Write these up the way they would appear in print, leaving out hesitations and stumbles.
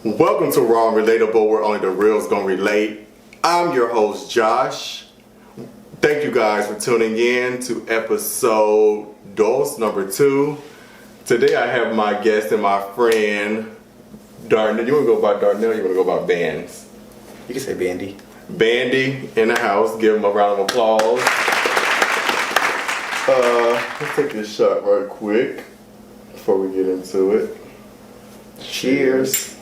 Welcome to Raw and Relatable, where only the real's gonna relate. I'm your host, Josh. Thank you guys for tuning in to episode number 2. Today I have my guest and my friend, Darnell. You wanna go by Darnell or you wanna go by Bands? You can say Bandy. Bandy in the house. Give him a round of applause. Let's take this shot right quick before we get into it. Cheers.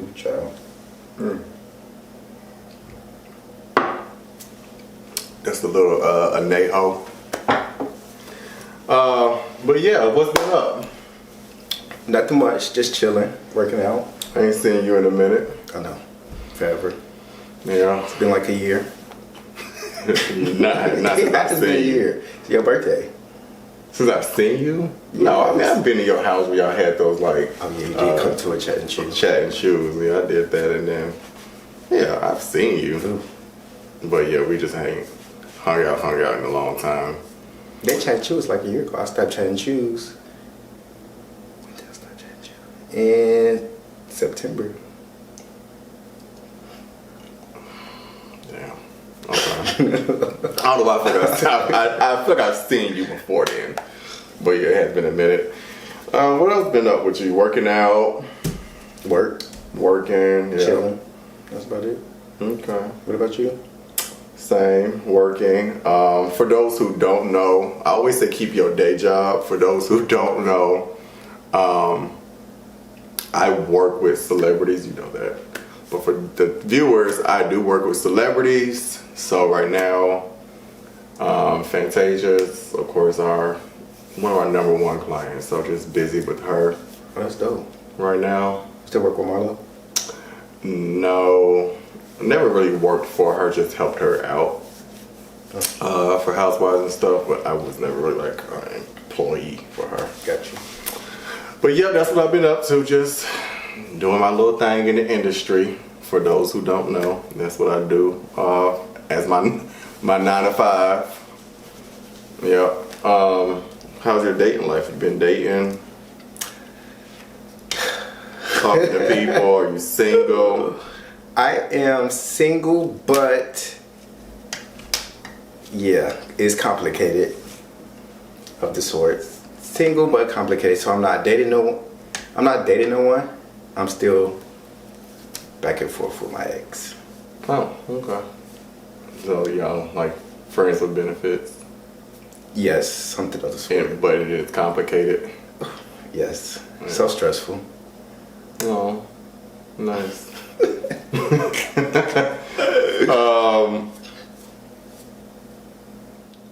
Ooh, child. That's a little anejo. But yeah, what's been up? Not too much, just chilling, working out. I ain't seen you in a minute. I know, forever. Yeah. It's been like a year. not since I've It's been a seen you. year. It's your birthday. Since I've seen you? Yeah. No, I mean, I've been in your house where y'all had those like... Oh yeah, you did come to a chat and chill. Chat and shoes. Yeah, I did that and then... Yeah, I've seen you. Ooh. But yeah, we just ain't hung out in a long time. That chat and chill was like a year ago. I stopped chatting shoes. When did I start chatting shoes? In September. Damn. Okay. I don't know why I feel like I feel like I've seen you before then. But yeah, it has been a minute. What else been up with you? Working out? Working, yeah. Chilling. That's about it. Okay. What about you? Same, working. For those who don't know, I always say keep your day job. For those who don't know, I work with celebrities, you know that. But for the viewers, I do work with celebrities. So right now, Fantasia's, of course, are one of our number one clients. So just busy with her Oh, that's dope. right now. Still work with Marlo? No, never really worked for her, just helped her out for Housewives and stuff, but I was never really like an employee for her. Got you. But yeah, that's what I've been up to, just doing my little thing in the industry. For those who don't know, that's what I do as my 9 to 5. Yeah. How's your dating life? You been dating? Talking to people? Are you single? I am single, but yeah, it's complicated of the sort. Single but complicated, so I'm not dating no one. I'm still back and forth with my ex. Oh, okay. So y'all like friends with benefits? Yes, something of the sort. Yeah, but it is complicated. Yes, so stressful. Oh, nice.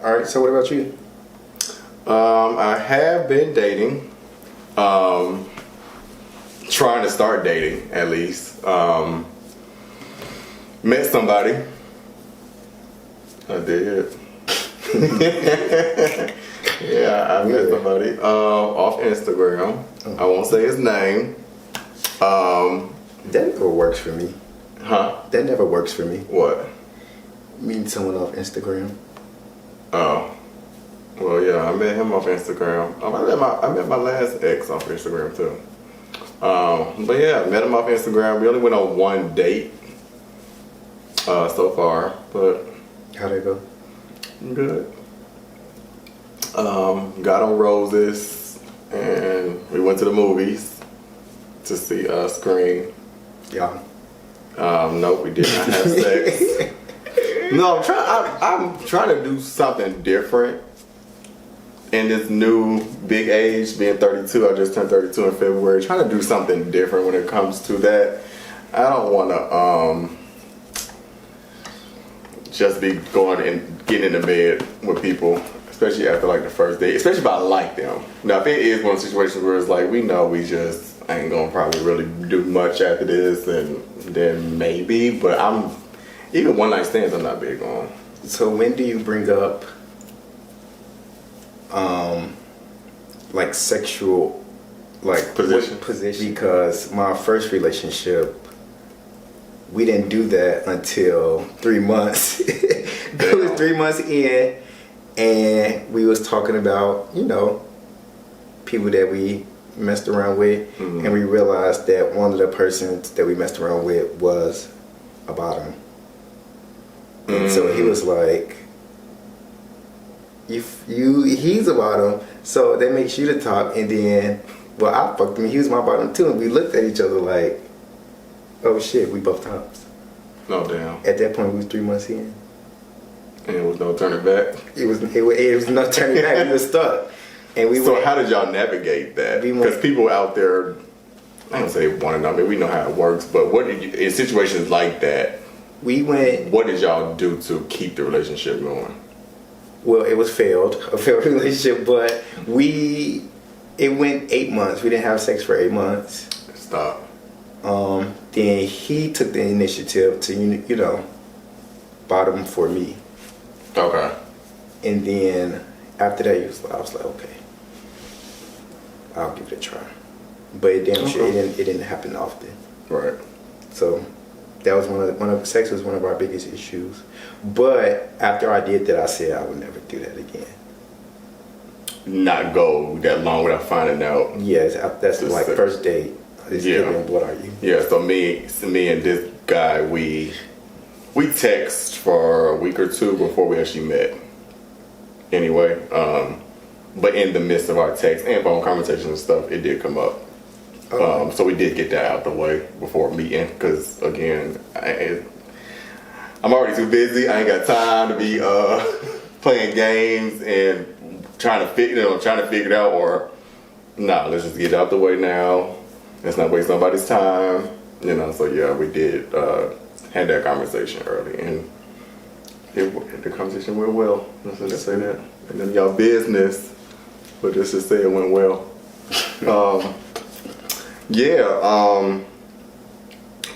All right, so what about you? I have been dating. Trying to start dating, at least. Met somebody. I did. Yeah, I met somebody off Instagram. I won't say his name. That never works for me. Huh? That never works for me. What? Meeting someone off Instagram. Oh. Well, yeah, I met him off Instagram. I met my last ex off Instagram, too. But yeah, I met him off Instagram. We only went on one date so far, but... How'd it go? Good. Got on roses, and we went to the movies to see Scream. Yeah. Nope, we did not have sex. No, I'm trying to do something different in this new big age, being 32. I just turned 32 in February. Trying to do something different when it comes to that. I don't want to just be going and getting in the bed with people, especially after like the first date, especially if I like them. Now, if it is one of the situations where it's like, we know we just ain't gonna probably really do much after this, and then maybe, but even one night stands I'm not big on. So when do you bring up like sexual Position? position? Because my first relationship, we didn't do that until 3 months. It was 3 months in, and we was talking about, you know, people that we messed around with, and we realized that one of the persons that we messed around with was a bottom. And so he was like, he's a bottom, so that makes you the top. And then, well, I fucked him. He was my bottom too, and we looked at each other like, oh shit, we both tops. No damn. At that point, we was 3 months in. And it was no turning back. It was no turning back. We were stuck. And we So went, how did y'all navigate that? Because people out there, I don't say want to know. I mean, we know how it works, but what did you, in situations like that? What did y'all do to keep the relationship going? Well, it was a failed relationship, but it went 8 months. We didn't have sex for 8 months. Stop. Then he took the initiative to, bottom for me. Okay. And then after that, I was like, okay, I'll give it a try. But it didn't happen often. Right. So that was sex was one of our biggest issues. But after I did that, I said I would never do that again. Not go that long without finding out. Yes, that's like first date. What are you? Yeah. So me and this guy, we text for a week or two before we actually met. Anyway, but in the midst of our text and phone conversations and stuff, it did come up. Okay. So we did get that out the way before meeting, because again, I'm already too busy. I ain't got time to be playing games and trying to figure it out. Or let's just get it out the way now. Let's not waste nobody's time. So yeah, we did had that conversation early, and the conversation went well. Let's just say that. And then y'all business, but just to say it went well.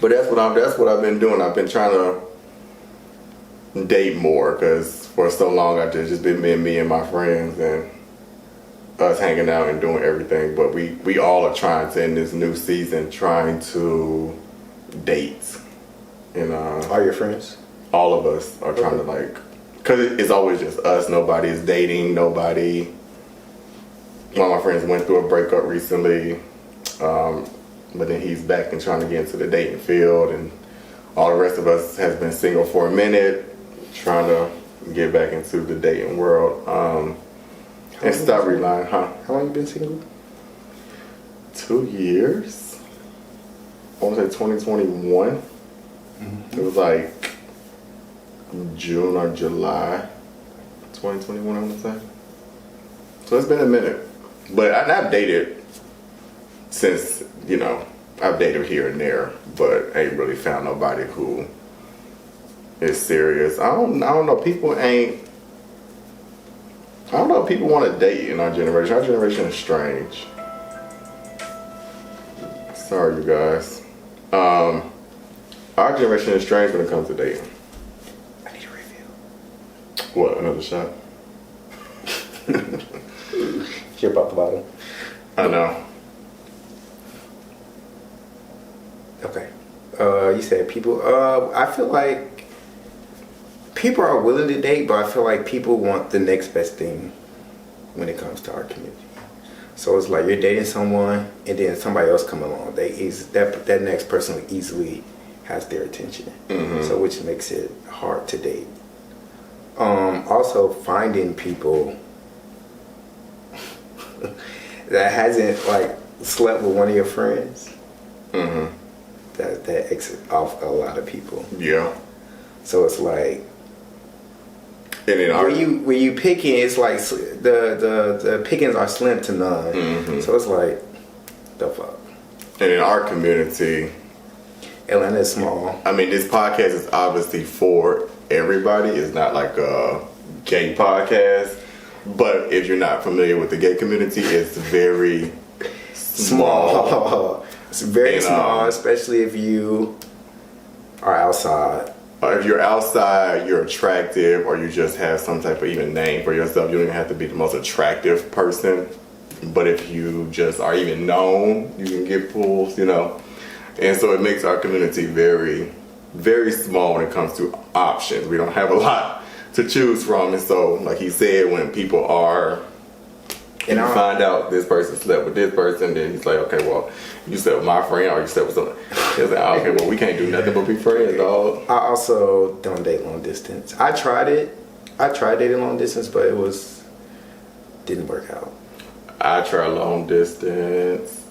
But that's what I've been doing. I've been trying to date more, because for so long I've just been me and my friends and us hanging out and doing everything. But we all are trying to, in this new season, trying to date. Are your friends? All of us are trying to because it's always just us. Nobody is dating. Nobody. One of my friends went through a breakup recently, but then he's back and trying to get into the dating field, and all the rest of us has been single for a minute, trying to get back into the dating world, and stop relying. How long you been single? 2 years. I want to say 2021. It was like June or July 2021, I want to say. So it's been a minute. But I've dated since, I've dated here and there, but I ain't really found nobody who is serious. I don't know. People want to date in our generation. Our generation is strange. Sorry, you guys. Our generation is strange when it comes to dating. I need a refill. What, another shot? Hear about the bottle. I know. Okay. You said people. I feel like people are willing to date, but I feel like people want the next best thing when it comes to our community. So it's like you're dating someone, and then somebody else come along. That next person easily has their attention. Mm-hmm. So which makes it hard to date. Also finding people that hasn't slept with one of your friends. Mm-hmm. That exits off a lot of people. Yeah. So it's like, and then when you picking, it's like the pickings are slim to none. Mm-hmm. So it's like, the fuck. And in our community, Atlanta is small. I mean, this podcast is obviously for everybody. It's not like a gay podcast. But if you're not familiar with the gay community, it's very small. It's very small, especially if you are outside. If you're outside, you're attractive, or you just have some type of even name for yourself. You don't even have to be the most attractive person. But if you just are even known, you can get pulls, And so it makes our community very, very small when it comes to options. We don't have a lot to choose from. And so, like he said, when people are And you find out this person slept with this person, then he's like, okay, well, you slept with my friend or you slept with someone. He's like, oh, okay, well, we can't do nothing but be friends, dog. I also don't date long distance. I tried dating long distance, but didn't work out. I tried long distance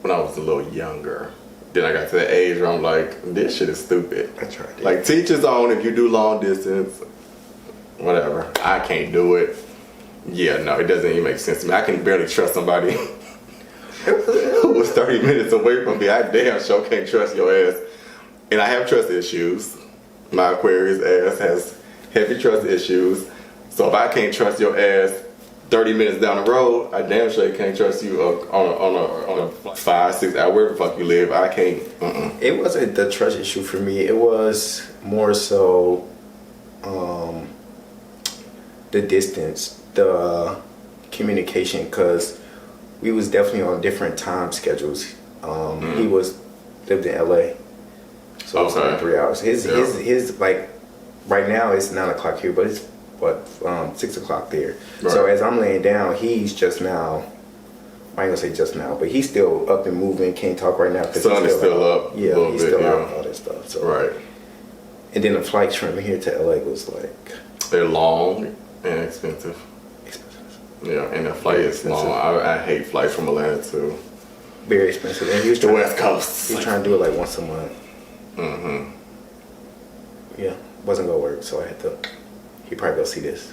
when I was a little younger. Then I got to the age where I'm like, this shit is stupid. I tried it. Like, teach his own. If you do long distance, whatever. I can't do it. Yeah, no, it doesn't even make sense to me. I can barely trust somebody who was 30 minutes away from me. I damn sure can't trust your ass. And I have trust issues. My Aquarius ass has heavy trust issues. So if I can't trust your ass 30 minutes down the road, I damn sure can't trust you on a 5-6 hour wherever the fuck you live. I can't. It wasn't the trust issue for me. It was more so the distance, the communication, because we was definitely on different time schedules. He lived in LA, so it was like 3 hours. His like right now it's 9 o'clock here, but it's 6 o'clock there. Right. So as I'm laying down, he's just now. I ain't gonna say just now, but he's still up and moving. Can't talk right now because sun is still up. Yeah, he's still out and all that stuff. So right. And then the flights from here to LA was like they're long and expensive. Yeah, and the flight is long. I hate flights from Atlanta too. Very expensive. And he was the West Coast. He was trying to do it like once a month. Yeah, wasn't gonna work, so I had to. He probably go see this.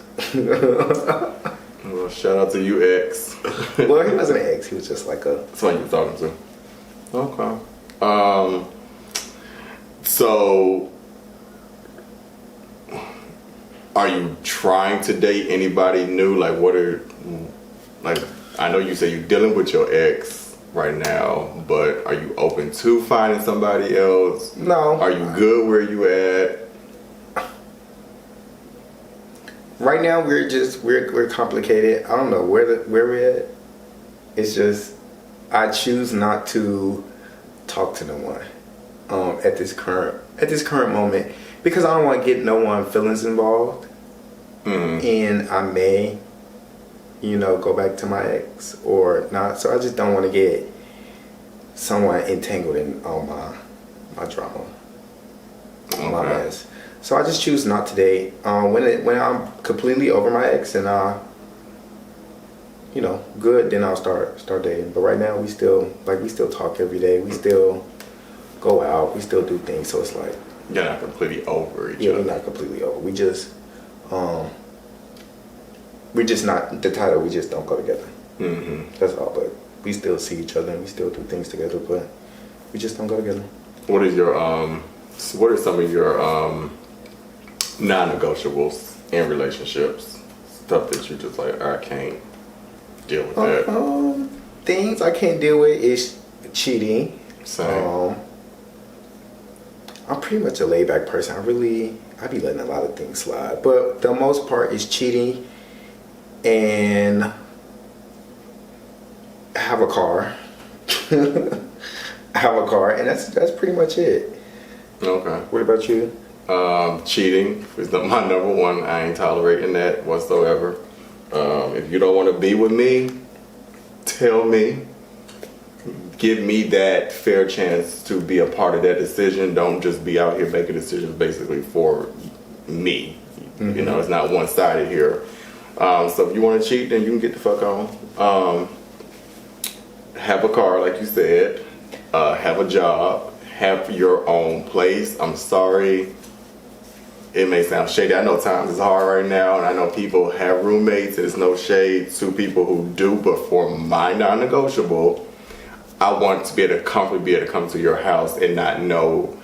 Well, shout out to you, ex. Well, he wasn't an ex. He was just like a. Someone you were talking to. Okay. So, are you trying to date anybody new? Like, I know you say you're dealing with your ex right now, but are you open to finding somebody else? No. Are you good where you at? Right now, we're complicated. I don't know where we're at. It's just I choose not to talk to no one at this current moment because I don't want to get no one feelings involved, and I may, go back to my ex or not. So I just don't want to get someone entangled in all my drama, my mess. So I just choose not to date. When I'm completely over my ex and good, then I'll start dating. But right now we still talk every day. We still go out. We still do things. So it's like you're not completely over each other. Yeah, we're not completely over. We're just not the title. We just don't go together. That's all. But we still see each other and we still do things together. But we just don't go together. What are some of your non-negotiables in relationships? Stuff that you just like, I can't deal with that. Things I can't deal with is cheating. Same. I'm pretty much a laid-back person. I be letting a lot of things slide, but the most part is cheating and I have a car. And that's pretty much it. Okay. What about you? Cheating is my number one. I ain't tolerating that whatsoever. If you don't want to be with me, tell me. Give me that fair chance to be a part of that decision. Don't just be out here making decisions basically for me. It's not one-sided here. So if you want to cheat, then you can get the fuck on. Have a car, like you said. Have a job. Have your own place. I'm sorry. It may sound shady. I know times is hard right now, and I know people have roommates. There's no shade to people who do, but for my non-negotiable, I want to be able to comfortably come to your house and not know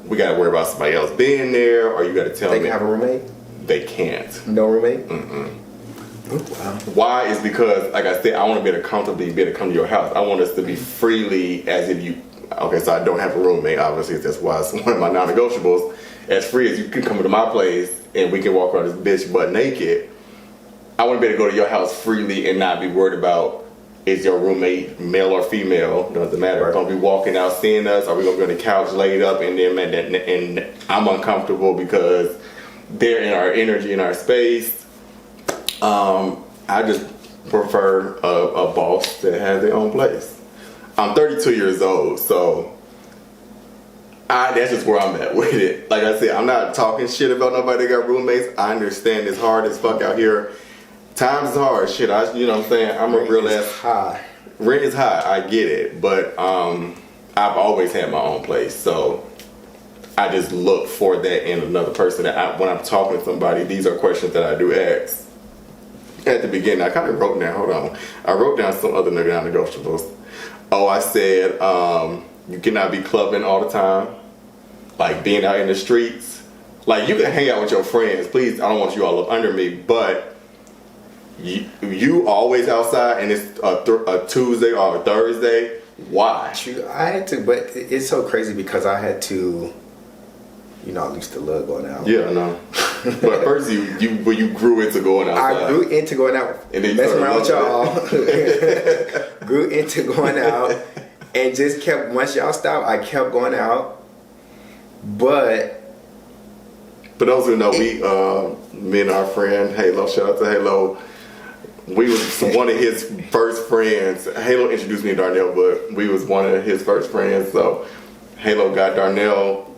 we got to worry about somebody else being there, or you got to tell me. They can have a roommate? They can't. No roommate? Wow. Why? Is because, like I said, I want to be able to comfortably be able to come to your house. I want us to be freely as if you. Okay, so I don't have a roommate. Obviously, that's why it's one of my non-negotiables. As free as you can come to my place and we can walk around this bitch butt naked. I want to be able to go to your house freely and not be worried about is your roommate male or female. Doesn't matter. Right. Gonna be walking out seeing us. Are we gonna be on the couch laid up and then and I'm uncomfortable because they're in our energy in our space. I just prefer a boss that has their own place. I'm 32 years old, so that's just where I'm at with it. Like I said, I'm not talking shit about nobody that got roommates. I understand it's hard as fuck out here. Times is hard. Shit, you know what I'm saying? I'm a real ass. High. Rent is high. I get it, but I've always had my own place, so I just look for that in another person. When I'm talking to somebody, these are questions that I do ask. At the beginning, I kind of wrote down. Hold on, I wrote down some other non-negotiables. Oh, I said you cannot be clubbing all the time, like being out in the streets. Like, you can hang out with your friends. Please, I don't want you all up under me, but you always outside and it's a Tuesday or a Thursday. Why? True, I had to, but it's so crazy because I had to. I used to love going out. Yeah, I know. But first, you grew into going outside. I grew into going out, and then messing around with y'all. Grew into going out, and just kept. Once y'all stopped, I kept going out. But for those who know, me and our friend Halo, shout out to Halo. We was one of his first friends. Halo introduced me to Darnell, but we was one of his first friends. So Halo got Darnell.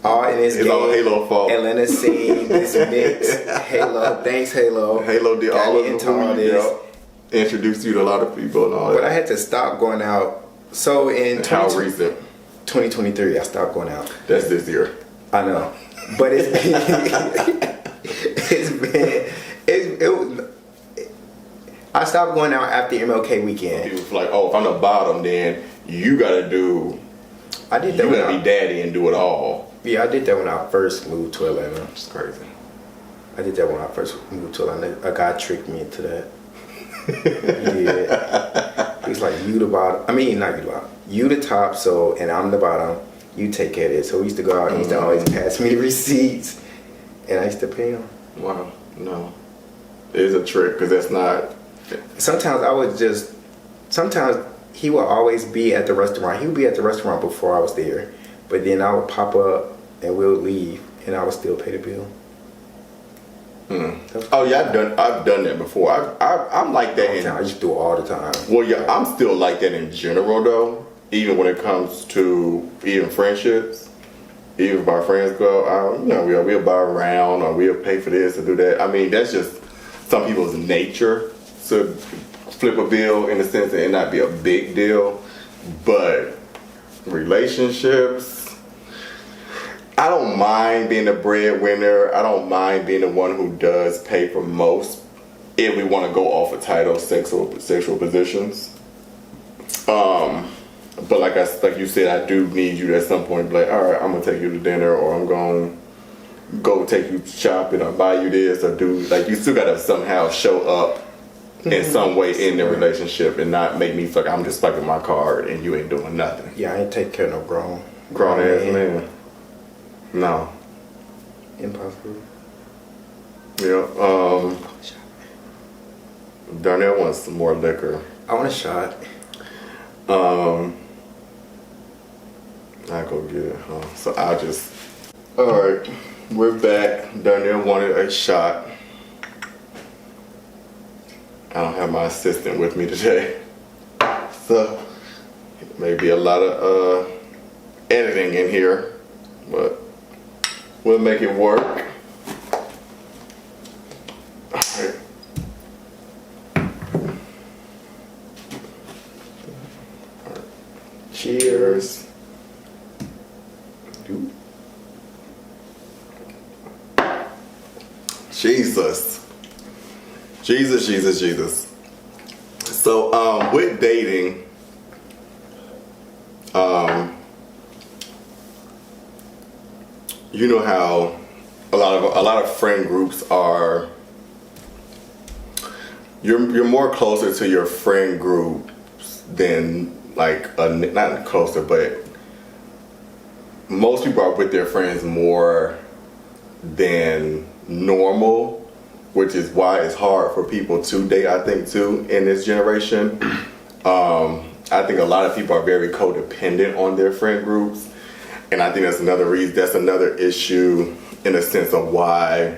All in this it's game, all Halo fault. Atlanta scene, this mix. Halo, thanks Halo. Halo did got all of this. Introduced you to a lot of people and all that. But I had to stop going out. So in how recent? 2023, I stopped going out. That's this year. I know, but it was. I stopped going out after MLK weekend. People feel like, oh, if I'm the bottom, then you gotta do. I did that. You gotta be daddy and do it all. Yeah, I did that when I first moved to Atlanta. It's crazy. I did that when I first moved to Atlanta. A guy tricked me into that. He did. He's like, you the bottom. I mean, not you the bottom. You the top, and I'm the bottom. You take care of it. So we used to go out and he used to always pass me the receipts. And I used to pay him. Wow. No. It is a trick because that's not. Sometimes he would always be at the restaurant. He would be at the restaurant before I was there. But then I would pop up and we'll leave and I would still pay the bill. Oh yeah, I've done that before. I'm like that. I used to do it all the time. Well, yeah, I'm still like that in general though. Even when it comes to even friendships, even if our friends go out, we'll buy a round or we'll pay for this or do that. I mean, that's just some people's nature to flip a bill in a sense and it not be a big deal. But relationships, I don't mind being the breadwinner. I don't mind being the one who does pay for most if we want to go off of title, sexual positions. But like you said, I do need you at some point to be like, all right, I'm gonna take you to dinner, or I'm gonna go take you shopping, or buy you this, or do like you still gotta somehow show up in some way in the relationship and not make me feel like I'm just fucking my card and you ain't doing nothing. Yeah, I ain't take care of no grown ass man. No. Impossible. Yeah. Darnell wants some more liquor. I want a shot. I'll go get it. So I'll just. Alright, we're back. Darnell wanted a shot. I don't have my assistant with me today. So, maybe a lot of editing in here, but we'll make it work. Alright. Cheers. Jesus. So, with dating, you know how a lot of friend groups are. You're more closer to your friend groups than not closer, but most people are with their friends more than normal, which is why it's hard for people to date, I think, too, in this generation. I think a lot of people are very codependent on their friend groups, and I think that's another issue in a sense of why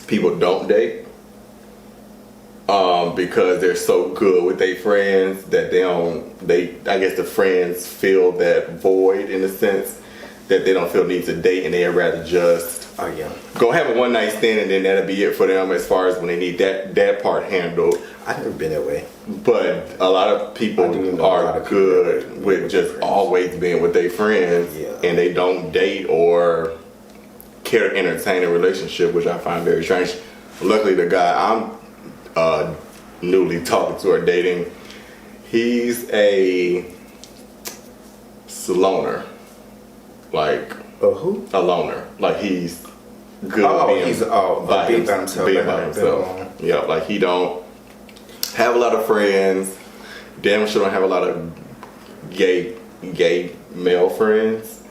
people don't date. because they're so good with their friends that I guess the friends feel that void in a sense that they don't feel need to date, and they'd rather just go have a one night stand, and then that'll be it for them as far as when they need that part handled. I've never been that way. But a lot of people are good with just always being with their friends, and they don't date or care to entertain a relationship, which I find very strange. Luckily, the guy I'm newly talking to or dating, he's a loner. Like who? A loner. Like he's good being by himself. Yeah, like he don't have a lot of friends. Damn sure don't have a lot of gay male friends.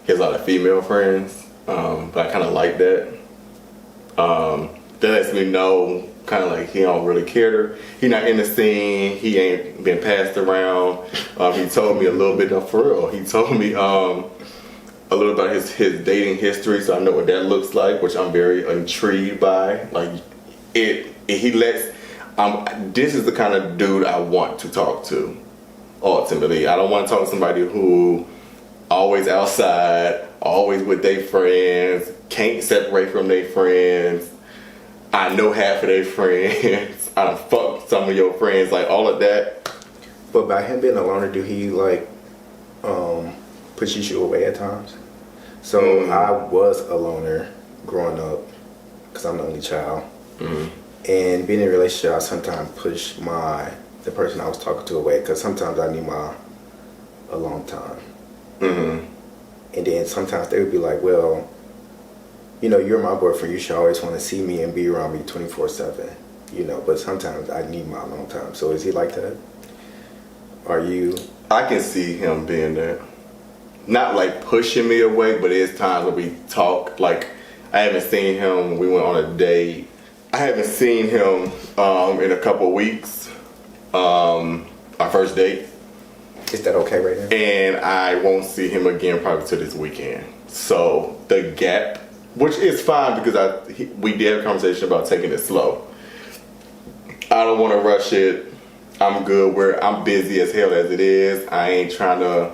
He has a lot of female friends. But I kind of like that. That lets me know kind of like he don't really care. He not in the scene. He ain't been passed around. He told me a little bit for real. He told me a little about his dating history, so I know what that looks like, which I'm very intrigued by. Like he lets. This is the kind of dude I want to talk to. Ultimately, I don't want to talk to somebody who always outside, always with their friends, can't separate from their friends. I know half of their friends. I done fucked some of your friends, like all of that. But by him being a loner, do he like pushes you away at times? So I was a loner growing up because I'm the only child. And being in a relationship, I sometimes push the person I was talking to away because sometimes I need my alone time. And then sometimes they would be like, well, you know, you're my boyfriend. You should always want to see me and be around me 24/7. You know, but sometimes I need my alone time. So is he like that? Are you? I can see him being there. Not like pushing me away, but there's times when we talk. Like, I haven't seen him when we went on a date. I haven't seen him in a couple of weeks. Our first date. Is that okay right now? And I won't see him again probably till this weekend. So the gap, which is fine because we did have a conversation about taking it slow. I don't want to rush it. I'm good. I'm busy as hell as it is. I ain't trying to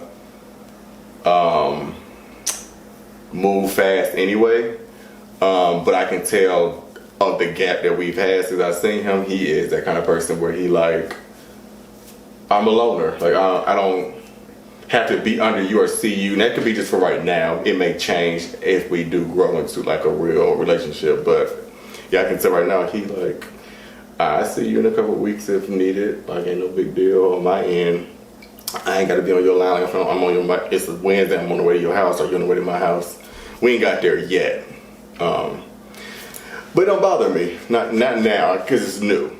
move fast anyway. But I can tell of the gap that we've had since I've seen him. He is that kind of person where he like, I'm a loner. Like I don't have to be under you or see you. And that could be just for right now. It may change if we do grow into like a real relationship. But yeah, I can tell right now he like, I see you in a couple of weeks if needed. Like ain't no big deal on my end. I ain't got to be on your line. Like, I'm on your. It's a Wednesday. I'm on the way to your house, or you're on the way to my house. We ain't got there yet. But it don't bother me. Not now because it's new.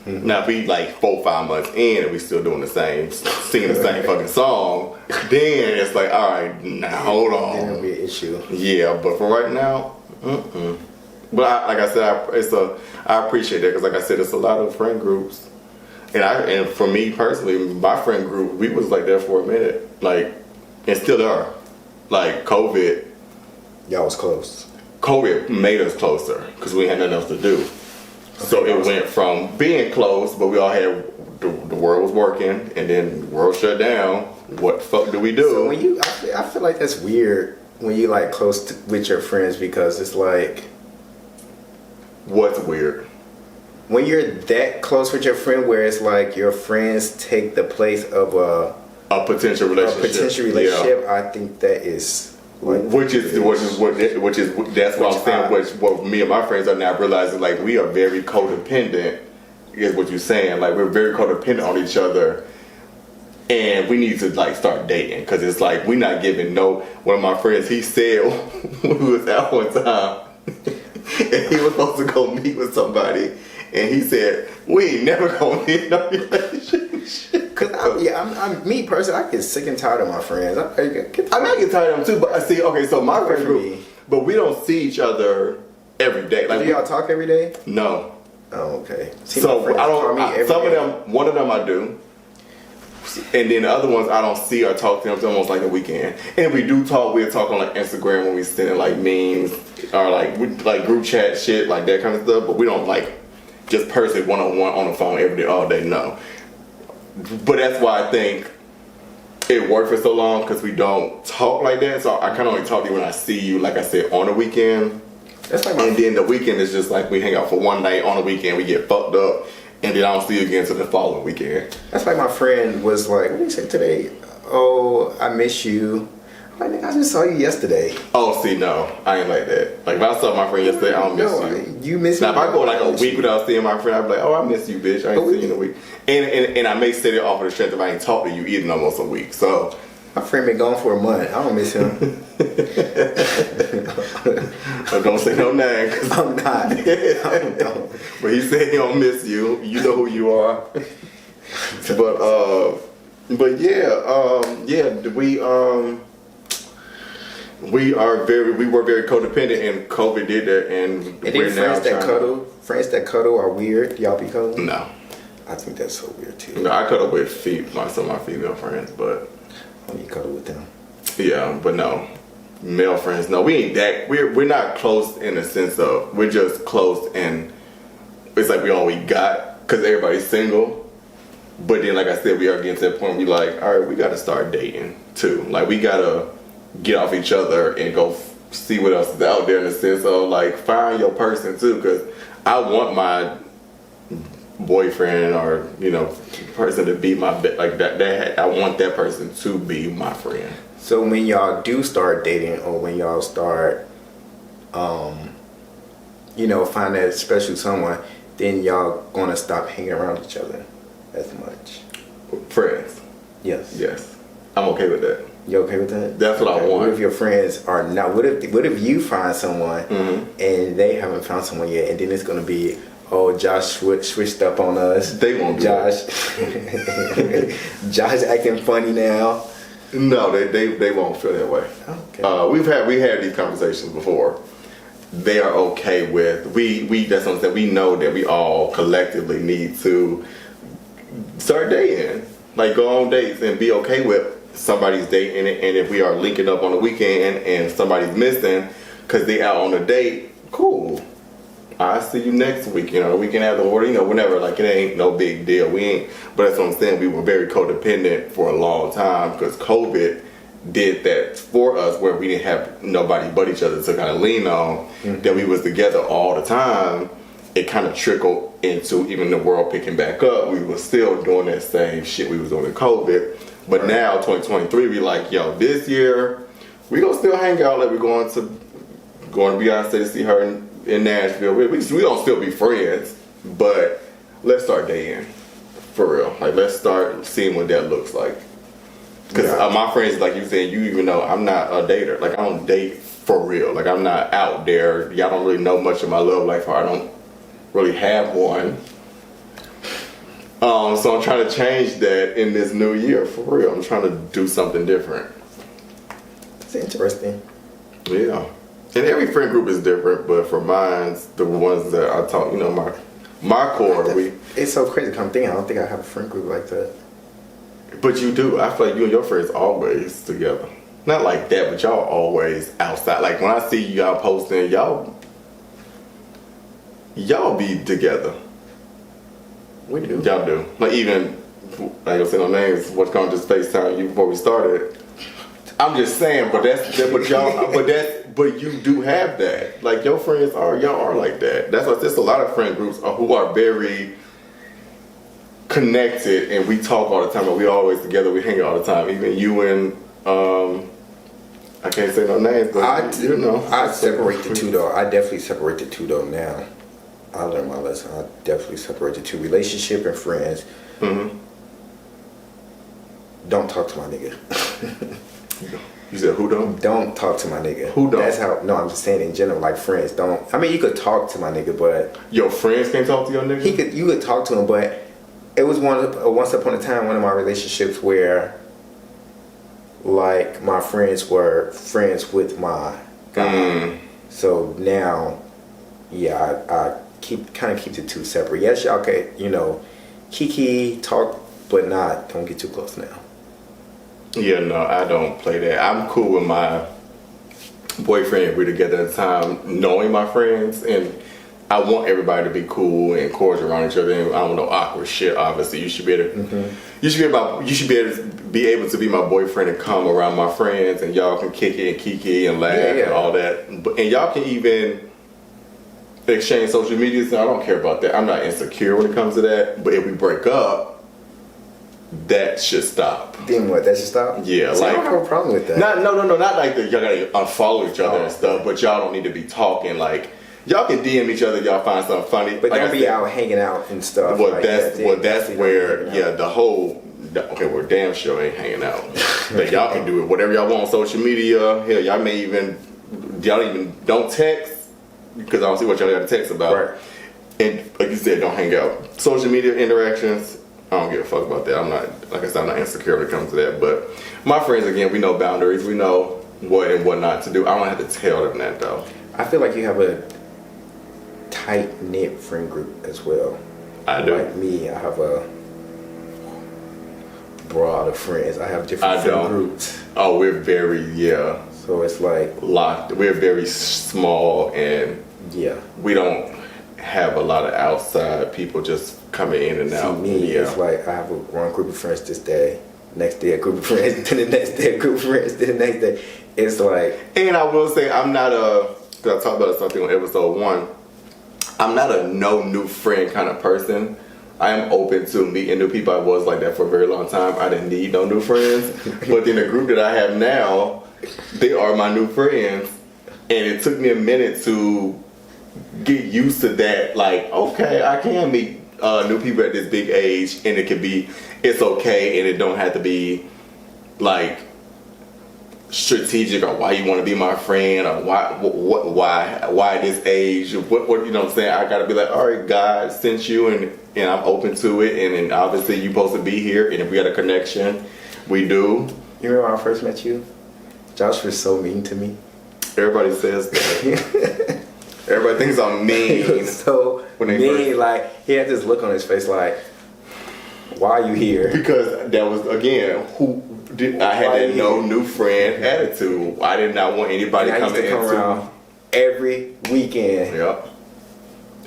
Now if we like 4-5 months in and we still doing the same, singing the same fucking song, then it's like, all right, now hold on. Then it'll be an issue. Yeah, but for right now, But like I said, I appreciate that because like I said, it's a lot of friend groups, and for me personally, my friend group, we was like there for a minute, like, and still are. Like COVID, y'all was close. COVID made us closer because we had nothing else to do. So it went from being close, but we all had the world was working, and then the world shut down. What the fuck do we do? So when I feel like that's weird when you like close with your friends because it's like. What's weird? When you're that close with your friend, where it's like your friends take the place of a potential relationship. Yeah. I think that is. Like, that's what I'm saying. What me and my friends are now realizing, like we are very codependent. Is what you're saying? Like we're very codependent on each other, and we need to like start dating because it's like we're not giving no. One of my friends, he said when we was out one time, and he was supposed to go meet with somebody, and he said we ain't never gonna get no relationship. Cause I'm me personally. I get sick and tired of my friends. I get tired of them too. But I see. Okay, so my friend group, but we don't see each other every day. Like do y'all talk every day? No. Oh, okay. See, so I don't. Some of them, one of them I do, and then the other ones I don't see or talk to them. It's almost like a weekend. And if we do talk, we'll talk on like Instagram when we send like memes or like group chat shit like that kind of stuff. But we don't like just personally one-on-one on the phone every day, all day, no. But that's why I think it worked for so long, because we don't talk like that. So I kind of only talk to you when I see you, like I said, on the weekend. That's like and then the weekend is just like we hang out for one night. On the weekend we get fucked up, and then I don't see you again until the following weekend. That's like my friend was like, what did you say today? Oh, I miss you. I'm like, nigga, I just saw you yesterday. Oh, see, no, I ain't like that. Like if I saw my friend yesterday, I don't miss you. You miss me. Now if I go like a week without seeing my friend, I'd be like, oh, I miss you, bitch. I ain't seen you in a week. And I may set it off of the strength if I ain't talked to you either in almost a week. So my friend been gone for a month. I don't miss him. Don't say no name. I'm not. Don't. But he said he don't miss you. You know who you are. But yeah, we were very codependent, and COVID did that, and then friends that cuddle are weird. Y'all be cuddling? No. I think that's so weird too. No, I cuddle with some of my female friends, but you cuddle with them. Yeah, but no. Male friends, no, we ain't that. We're not close in the sense of, we're just close and it's like we all we got, because everybody's single. But then, like I said, we are getting to that point where we like, all right, we got to start dating too. Like we got to get off each other and go see what else is out there, in the sense of like find your person too, because I want my boyfriend or person to be my like that. I want that person to be my friend. So when y'all do start dating, or when y'all start, find that special someone, then y'all gonna stop hanging around each other as much. Friends. Yes. I'm okay with that. You okay with that? That's what I want. What if your friends are not? What if you find someone and they haven't found someone yet, and then it's gonna be, oh, Josh switched up on us. They won't do Josh. Josh acting funny now. No, they won't feel that way. Okay. We had these conversations before. They are okay with we. That's what I'm saying. We know that we all collectively need to start dating, like go on dates and be okay with somebody's dating, and if we are linking up on the weekend and somebody's missing because they out on a date, cool. I see you next week, the weekend after, or whenever. Like it ain't no big deal. We ain't. But that's what I'm saying. We were very codependent for a long time because COVID did that for us, where we didn't have nobody but each other to kind of lean on. That we was together all the time. It kind of trickled into even the world picking back up. We were still doing that same shit we was doing in COVID. But now 2023, we like, yo, this year we gonna still hang out. Like we're going to Beyonce to see her in Nashville. We gonna still be friends, but let's start dating for real. Like let's start seeing what that looks like. Because my friends, like you said, you even know I'm not a dater. Like I don't date for real. Like I'm not out there. Y'all don't really know much of my love life, or I don't really have one. So I'm trying to change that in this new year for real. I'm trying to do something different. It's interesting. Yeah. And every friend group is different, but for mine, the ones that I talk, my core, it's so crazy. Come thinking, I don't think I have a friend group like that. But you do. I feel like you and your friends always together. Not like that, but y'all always outside. Like when I see y'all posting, y'all be together. We do. Y'all do. Like even, I ain't gonna say no names. What's going to just FaceTime you before we started. I'm just saying, but you do have that. Like your friends y'all are like that. That's why there's a lot of friend groups who are very connected, and we talk all the time, and we always together. We hang out all the time. Even you and I can't say no names, but I separate the two though. I definitely separate the two though now. I learned my lesson. I definitely separate the two, relationship and friends. Don't talk to my nigga. You said who don't? Don't talk to my nigga. Who don't? That's how. No, I'm just saying in general, like friends don't. I mean, you could talk to my nigga, but your friends can't talk to your nigga. You could talk to him, but it was once upon a time one of my relationships where, like, my friends were friends with my guy. So now, I keep the two separate. Yes, y'all can, kiki talk, but don't get too close now. Yeah, no, I don't play that. I'm cool with my boyfriend. We're together at the time, knowing my friends, and I want everybody to be cool and cordial around each other. And I don't know, awkward shit. Obviously, you should be able to. You should be able to be my boyfriend and come around my friends, and y'all can kick it and kiki and laugh and all that. And y'all can even exchange social media. So I don't care about that. I'm not insecure when it comes to that. But if we break up, that should stop. Then what? That should stop? Yeah, so I don't have a problem with that. No, not like that. Y'all gotta unfollow each other and stuff. But y'all don't need to be talking like. Y'all can DM each other. Y'all find something funny, but don't be out hanging out and stuff. Well, that's where the whole. Okay, well, damn sure ain't hanging out. But y'all can do it whatever y'all want on social media. Hell, y'all don't text because I don't see what y'all got to text about. Right. And like you said, don't hang out. Social media interactions. I don't give a fuck about that. I'm not, like I said, I'm not insecure when it comes to that. But my friends, again, we know boundaries. We know what and what not to do. I don't have to tell them that though. I feel like you have a tight-knit friend group as well. I do. Like me, I have a broad of friends. I have different friend groups. Oh, we're very, So it's like locked. We're very small and we don't have a lot of outside people just coming in and out. It's like I have one group of friends this day, next day a group of friends, then the next day a group of friends, then the next day. It's like. And I will say I'm not because I talked about something on episode 1. I'm not a no new friend kind of person. I am open to meeting new people. I was like that for a very long time. I didn't need no new friends. But then the group that I have now, they are my new friends. And it took me a minute to get used to that. Like, okay, I can meet new people at this big age and it's okay and it don't have to be like strategic or why you want to be my friend or why this age what you know what I'm saying. I gotta be like, all right, God sent you and I'm open to it and obviously you supposed to be here and if we got a connection, we do. You remember when I first met you? Josh was so mean to me. Everybody says that. Everybody thinks I'm mean. He was so mean, like he had this look on his face like, why are you here? Because that was again I had that no new friend attitude. I did not want anybody coming around every weekend. Yep.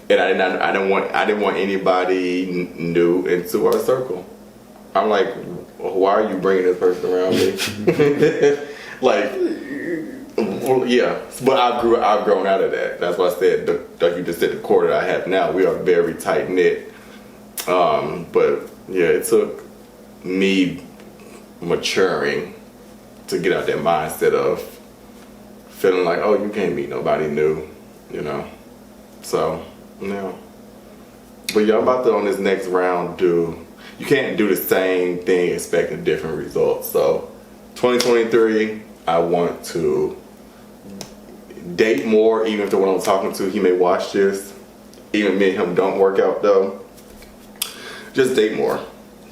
And I didn't want anybody new into our circle. I'm like, why are you bringing this person around me? Like, well, yeah. But I've grown out of that. That's why I said, like you just said, the core that I have now, we are very tight knit. But yeah, it took me maturing to get out that mindset of feeling like, oh, you can't meet nobody new, you know. So, yeah. But yeah, I'm about to on this next round you can't do the same thing expecting different results. So 2023, I want to date more, even if the one I'm talking to, he may watch this. Even me and him don't work out though. Just date more.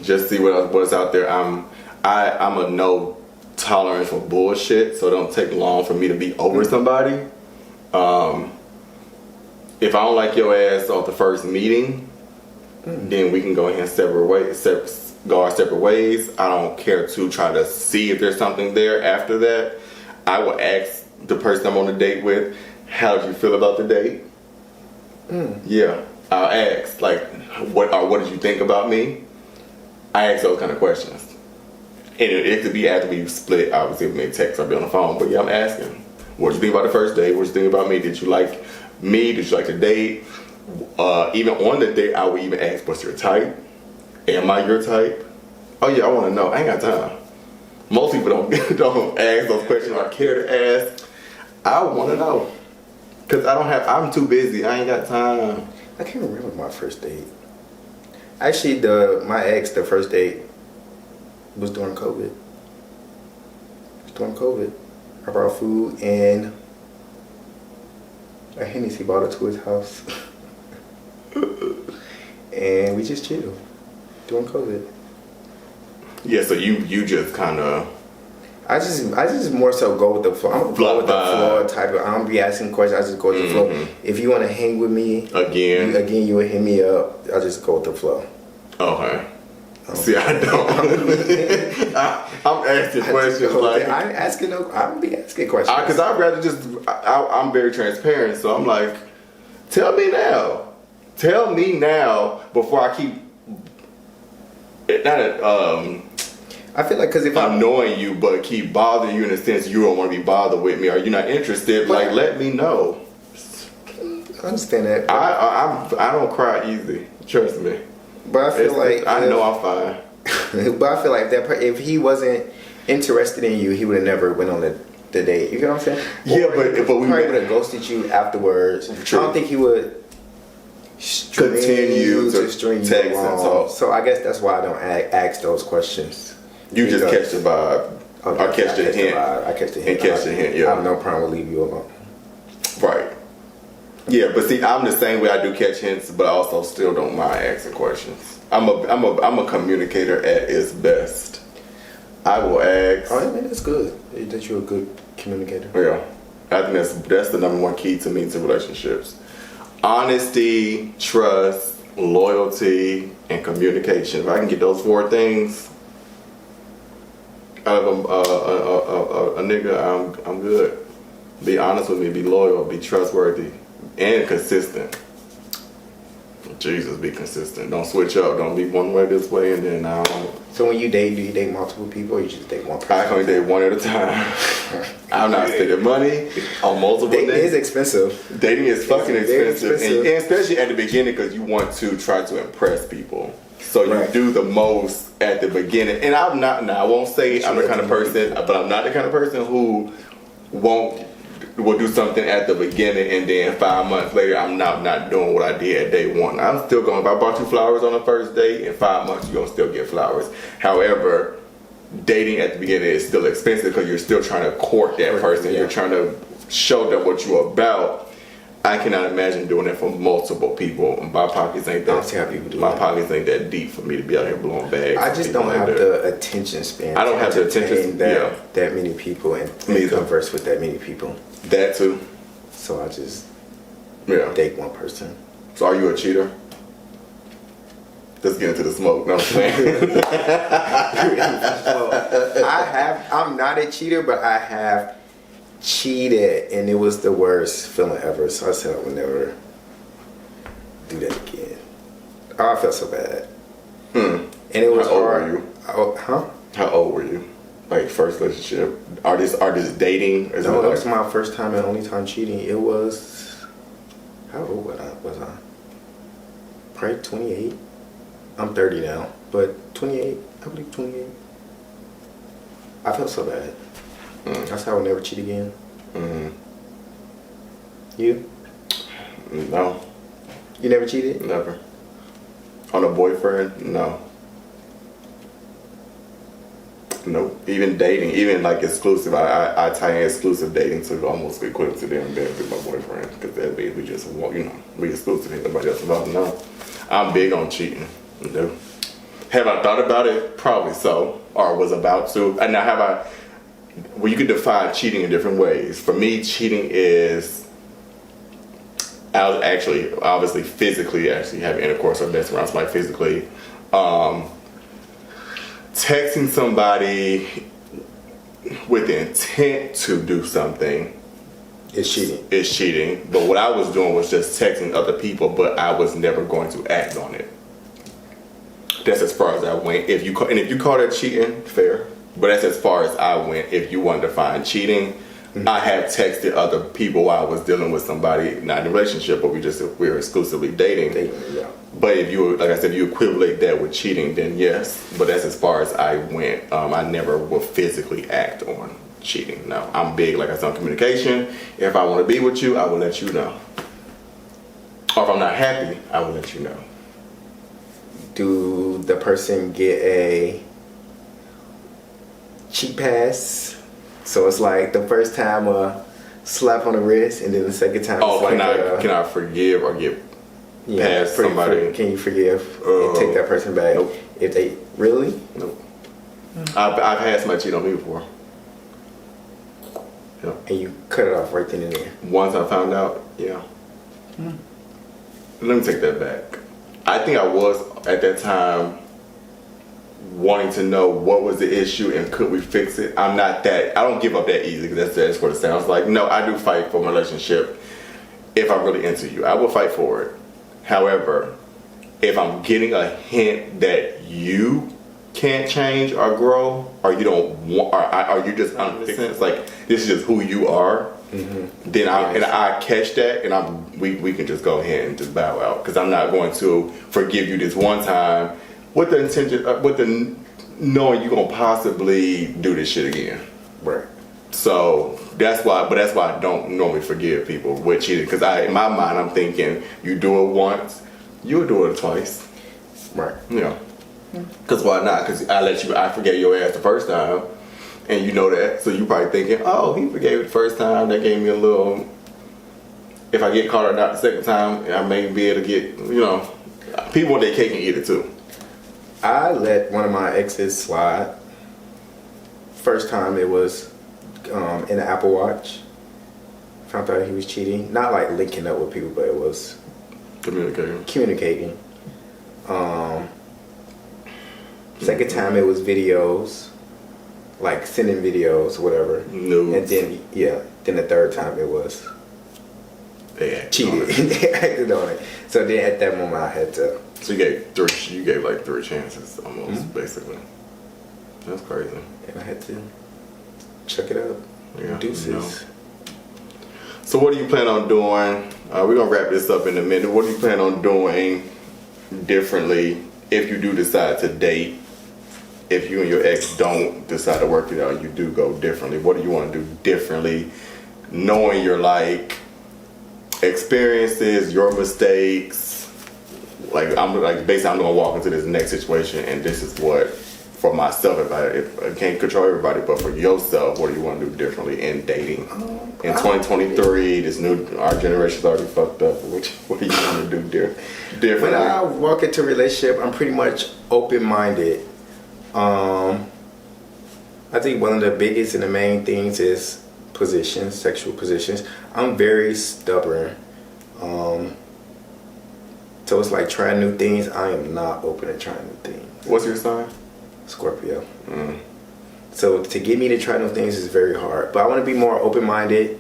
Just see what's out there. I'm a no tolerance for bullshit, so it don't take long for me to be over somebody. If I don't like your ass off the first meeting, then we can go ahead and go our separate ways. I don't care to try to see if there's something there after that. I will ask the person I'm on a date with, how did you feel about the date? Yeah, I'll ask, like, what did you think about me? I ask those kind of questions. And it could be after we split, obviously, if we text or be on the phone, but yeah, I'm asking. What did you think about the first date? What did you think about me? Did you like me? Did you like the date? Even on the date, I would even ask, what's your type? Am I your type? Oh yeah, I want to know. I ain't got time. Most people don't ask those questions I care to ask. I want to know. Because I'm too busy. I ain't got time. I can't remember my first date. Actually, my ex, the first date was during COVID. I brought food and a Hennessy bottle to his house. And we just chilled during COVID. Yeah, so you just kind of... I just more so go with the flow. I'm go with the flow type of. I don't be asking questions. I just go with the flow. If you want to hang with me again, you would hit me up. I just go with the flow. Okay. See, I don't. I'm asking questions like I don't be asking questions because I'd rather just. I'm very transparent, so I'm like, Tell me now. Tell me now before I keep I feel like because if I'm annoying you, but keep bothering you in a sense you don't want to be bothered with me, or you're not interested. Like, let me know. I understand that. I don't cry easy. Trust me. But I feel like I know I'm fine. But I feel like if he wasn't interested in you, he would have never went on the date. You get what I'm saying? Yeah, or but we probably would have ghosted you afterwards. True. I don't think he would continue to string you text and along. talk. So I guess that's why I don't ask those questions. You just catch the vibe. I catch the hint. I catch the hint. And catch the hint, yeah. I have no problem with leaving you alone. Right. Yeah, but see, I'm the same way. I do catch hints, but I also still don't mind asking questions. I'm a communicator at its best. I will ask. Oh, man, that's good. That you're a good communicator. Yeah, I think that's the number one key to me to relationships: honesty, trust, loyalty, and communication. If I can get those 4 things out of a nigga, I'm good. Be honest with me. Be loyal. Be trustworthy. And consistent. Jesus, be consistent. Don't switch up. Don't be one way this way and then I don't. So when you date, do you date multiple people or you just date one person? I can only date one at a time. I'm not spending money on multiple Dating dates. is expensive. Dating is fucking Very expensive. And especially at the beginning because you want to try to impress people. So you do the most at the beginning. And I'm not, now I won't say I'm the kind of person, but I'm not the kind of person who will do something at the beginning and then 5 months later I'm not doing what I did at day 1. I'm still going, if I bought you flowers on the first date, in 5 months you're going to still get flowers. However, dating at the beginning is still expensive because you're still trying to court that person. Yeah. You're trying to show them what you're about. I cannot imagine doing that for multiple people. My pockets ain't that. I don't see how people do my pockets ain't that deep for me to be out here blowing bags. I just don't have the attention span. I don't have the attention that many people and converse with that many people. That too. So I just date one person. So are you a cheater? Let's get into the smoke. No, I'm saying. I'm not a cheater, but I have cheated, and it was the worst feeling ever. So I said I would never do that again. Oh, I felt so bad. And it was hard. How old were you? How old were you? Like first relationship? Are this dating? No, that was my first time and only time cheating. It was, how old was I? Probably 28. I'm 30 now, but 28. I believe 28. I felt so bad. That's how I would never cheat again. You? No. You never cheated? Never. On a boyfriend? No. Nope. Even dating, even like exclusive, I tie in exclusive dating to almost equivalent to them being with my boyfriend because that means we just want, we exclusive and nobody else involved. No. I'm big on cheating. No. Have I thought about it? Probably so. Or was about to. And now well, you could define cheating in different ways. For me, cheating is obviously physically having intercourse or messing around somebody physically. Texting somebody with the intent to do something is cheating. Is cheating. But what I was doing was just texting other people, but I was never going to act on it. That's as far as I went. If you call that cheating, fair. But that's as far as I went. If you wanted to find cheating, I have texted other people while I was dealing with somebody, not in a relationship, but we were exclusively dating. Yeah. But if you, like I said, if you equivalent that with cheating, then yes. But that's as far as I went. I never will physically act on cheating. No, I'm big, like I said, on communication. If I want to be with you, I will let you know. Or if I'm not happy, I will let you know. Do the person get a cheat pass? So it's like the first time a slap on the wrist, and then the second time it's like can I forgive or get past somebody? Can you forgive and take that person back? Nope. If they really? Nope. I've had somebody cheat on me before. Yeah. And you cut it off right then and there. Once I found out, yeah. Let me take that back. I think I was at that time wanting to know what was the issue and could we fix it. I don't give up that easy because that's what it sounds like. No, I do fight for my relationship. if I'm really into you, I will fight for it. However, if I'm getting a hint that you can't change or grow, or you don't want, or you just sense like this is just who you are, then I catch that, and we can just go ahead and just bow out, because I'm not going to forgive you this one time with the intention, with the knowing you're gonna possibly do this shit again. Right. So that's why I don't normally forgive people with cheating, because in my mind I'm thinking you do it once, you'll do it twice. Right. Yeah. Because why not? Because I forgave your ass the first time, and you know that, so you probably thinking, oh, he forgave it the first time, that gave me a little, if I get caught or not the second time, I may be able to get, people want their cake and eat it too. I let one of my exes slide. First time it was in the Apple Watch. Found out he was cheating. Not like linking up with people, but it was communicating. Second time it was videos, like sending videos, whatever. No. And then then the third time it was cheated. They acted on it. So then at that moment I had to. So you gave like 3 chances almost, basically. That's crazy. And I had to check it out. Yeah. Deuces. So what do you plan on doing? We're gonna wrap this up in a minute. What do you plan on doing differently if you do decide to date? If you and your ex don't decide to work it out, you do go differently. What do you want to do differently, knowing your experiences, your mistakes? Basically I'm gonna walk into this next situation, and this is what, for myself, if I can't control everybody, but for yourself, what do you want to do differently in dating? In 2023, our generation's already fucked up. What do you want to do differently? When I walk into a relationship, I'm pretty much open-minded. I think one of the biggest and the main things is positions, sexual positions. I'm very stubborn. So it's like trying new things. I am not open to trying new things. What's your sign? Scorpio. So to get me to try new things is very hard. But I want to be more open-minded.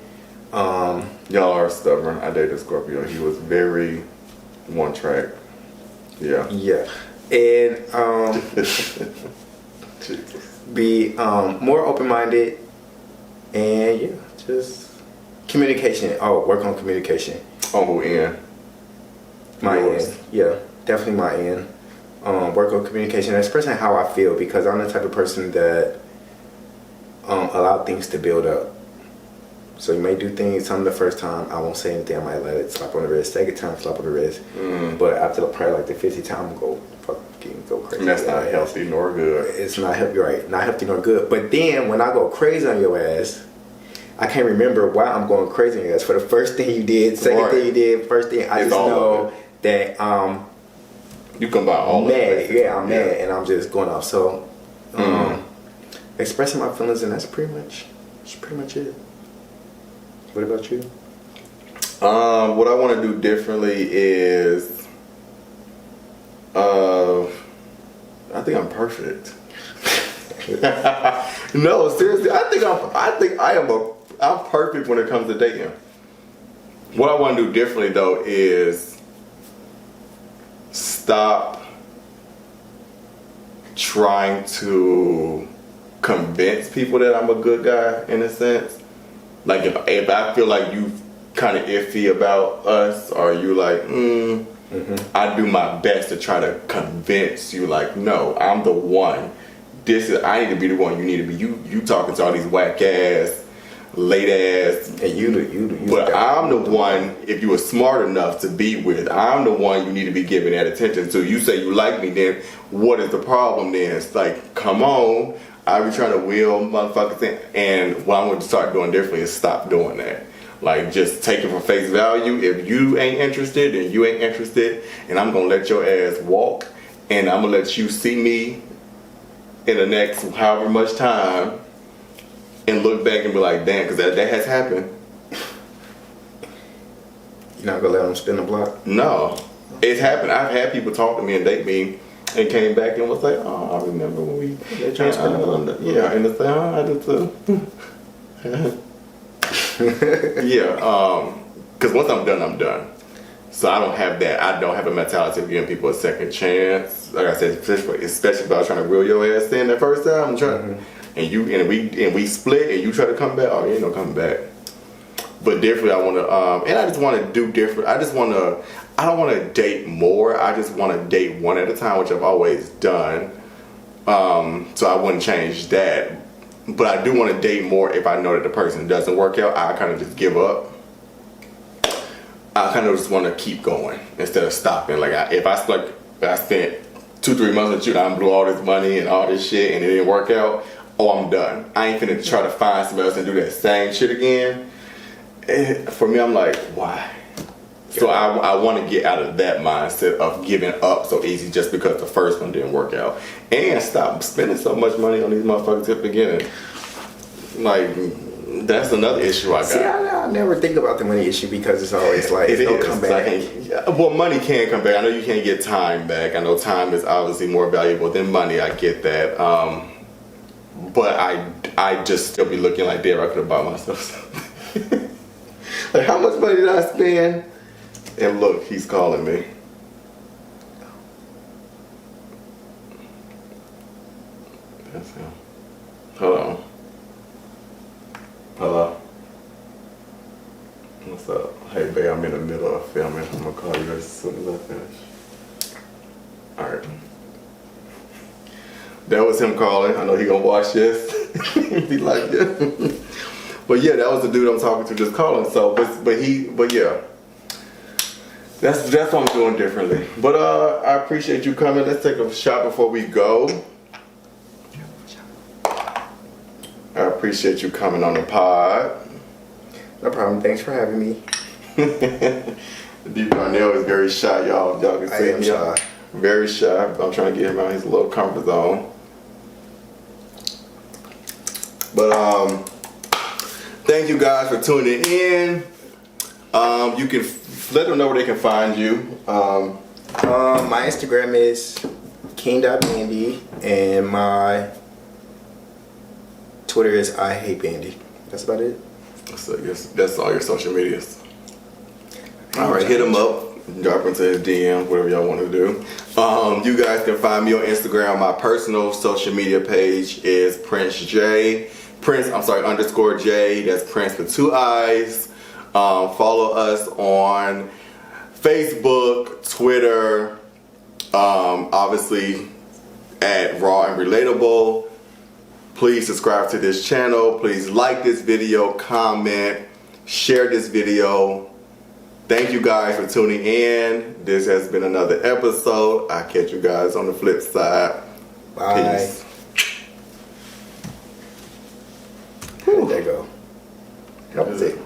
Y'all are stubborn. I dated a Scorpio. He was very one track. Yeah. Yeah. And be more open-minded, and just communication. Work on communication. On who end? My end. Yeah, definitely my end. Work on communication, expressing how I feel, because I'm the type of person that allow things to build up. So you may do things the first time, I won't say anything, I might let it slap on the wrist. Second time, slap on the wrist. But after probably like the 50th time, I'm go crazy. And that's not healthy nor good. It's not healthy, right? Not healthy nor good. But then when I go crazy on your ass, I can't remember why I'm going crazy on your ass. For the first thing you did, second thing you did, first thing, I just know that you combine all mad. Of it. Yeah, I'm mad, and I'm just going off. So expressing my feelings, and that's pretty much it. What about you? What I want to do differently is, I think I'm perfect. No, seriously, I'm perfect when it comes to dating. What I want to do differently though is stop trying to convince people that I'm a good guy, in a sense. Like if I feel like you kind of iffy about us, or you like, I do my best to try to convince you, like, no, I'm the one. I need to be the one. You need to be. You talking to all these whack ass, late ass. And you. But I'm the one. If you were smart enough to be with, I'm the one you need to be giving that attention to. You say you like me, then what is the problem? Then it's like, come on. I be trying to wheel motherfuckers in, and what I'm going to start doing differently is stop doing that. Like, just take it for face value. If you ain't interested, then you ain't interested, and I'm going to let your ass walk, and I'm going to let you see me in the next however much time and look back and be like, damn, because that has happened. You're not going to let them spin the block? No. It's happened. I've had people talk to me and date me and came back and was like, oh, I remember when we... They're trying to spin the block. Yeah, and it's like, oh, I do too. Yeah, because Because once I'm done, I'm done. So I don't have that. I don't have a mentality of giving people a second chance. Like I said, especially if I was trying to reel your ass in that first time, I'm trying, and we split, and you try to come back. Oh, you ain't no coming back. But definitely, I want to, and I just want to do different. I don't want to date more. I just want to date one at a time, which I've always done. So I wouldn't change that. But I do want to date more if I know that the person doesn't work out. I kind of just give up. I kind of just want to keep going instead of stopping. Like if I spent 2-3 months with you and I blew all this money and all this shit and it didn't work out, oh, I'm done. I ain't finna try to find somebody else and do that same shit again. And for me, I'm like, why? So I want to get out of that mindset of giving up so easy just because the first one didn't work out. And stop spending so much money on these motherfuckers at the beginning. Like, that's another issue I got. See, I never think about the money issue because it's always like, it'll come back. Well, money can come back. I know you can't get time back. I know time is obviously more valuable than money. I get that. But I just still be looking like, damn, I could have bought myself something. Like, how much money did I spend? And look, he's calling me. That's him. Hold on. Hello. What's up? Hey, babe, I'm in the middle of filming. I'm gonna call you as soon as I finish. Alright. That was him calling. I know he gonna watch this. He like it. But yeah, that was the dude I'm talking to just calling. So, but yeah. That's what I'm doing differently. But I appreciate you coming. Let's take a shot before we go. I appreciate you coming on the pod. No problem. Thanks for having me. D. Darnell is very shy, y'all. Y'all can see I am shy. Very shy. I'm trying to get him out of his little comfort zone. But thank you guys for tuning in. You can let them know where they can find you. My Instagram is king.bandy and my Twitter is I hate Bandy. That's about it. So yes, that's all your social medias. All right, hit him up. Drop into his DM, whatever y'all want to do. You guys can find me on Instagram. My personal social media page is Prince J. _J. That's Prince with 2 eyes. Follow us on Facebook, Twitter, obviously at Raw and Relatable. Please subscribe to this channel. Please like this video, comment, share this video. Thank you guys for tuning in. This has been another episode. I'll catch you guys on the flip side. Bye. Peace. There you go. Help it.